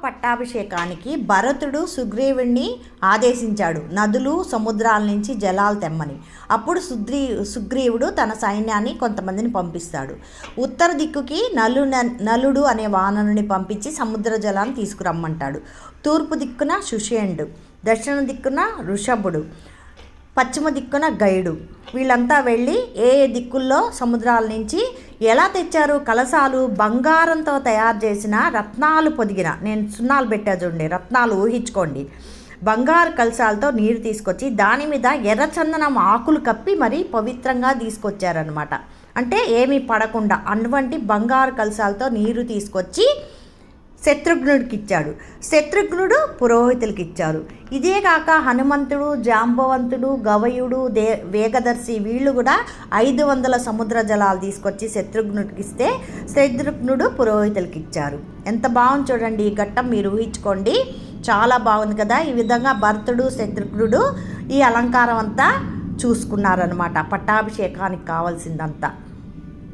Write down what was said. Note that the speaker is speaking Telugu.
పట్టాభిషేకానికి భరతుడు సుగ్రీవుణ్ణి ఆదేశించాడు నదులు సముద్రాల నుంచి జలాలు తెమ్మని. అప్పుడు సుగ్రీవుడు తన సైన్యాన్ని కొంతమందిని పంపిస్తాడు. ఉత్తర దిక్కుకి నలుడు అనే వానరుని పంపించి సముద్ర జలాన్ని తీసుకురమ్మంటాడు. తూర్పు దిక్కున సుషేణుడు, దక్షిణ దిక్కున ఋషభుడు, పశ్చిమ దిక్కున గైడు. వీళ్ళంతా వెళ్ళి ఏ దిక్కుల్లో సముద్రాల నుంచి ఎలా తెచ్చారు? కలశాలు బంగారంతో తయారు చేసిన రత్నాలు పొదిగిన, నేను సున్నాలు పెట్టా చూడండి, రత్నాలు ఊహించుకోండి, బంగారు కలశాలతో నీరు తీసుకొచ్చి దాని మీద ఎర్రచందనం ఆకులు కప్పి మరీ పవిత్రంగా తీసుకొచ్చారనమాట. అంటే ఏమీ పడకుండా అటువంటి బంగారు కలశాలతో నీరు తీసుకొచ్చి శత్రుఘ్నుడికి ఇచ్చాడు. శత్రుఘ్నుడు పురోహితులకి ఇచ్చారు. ఇదే కాక హనుమంతుడు, జాంబవంతుడు, గవయుడు, వేగదర్శి వీళ్ళు కూడా 500 సముద్ర జలాలు తీసుకొచ్చి శత్రుఘ్నుడికి ఇస్తే శత్రుఘ్నుడు పురోహితులకి ఇచ్చారు. ఎంత బాగుంది చూడండి ఈ ఘట్టం, మీరు ఊహించుకోండి. చాలా బాగుంది కదా. ఈ విధంగా భరతుడు శత్రుఘ్నుడు ఈ అలంకారం అంతా చూసుకున్నారనమాట, పట్టాభిషేకానికి కావాల్సిందంతా.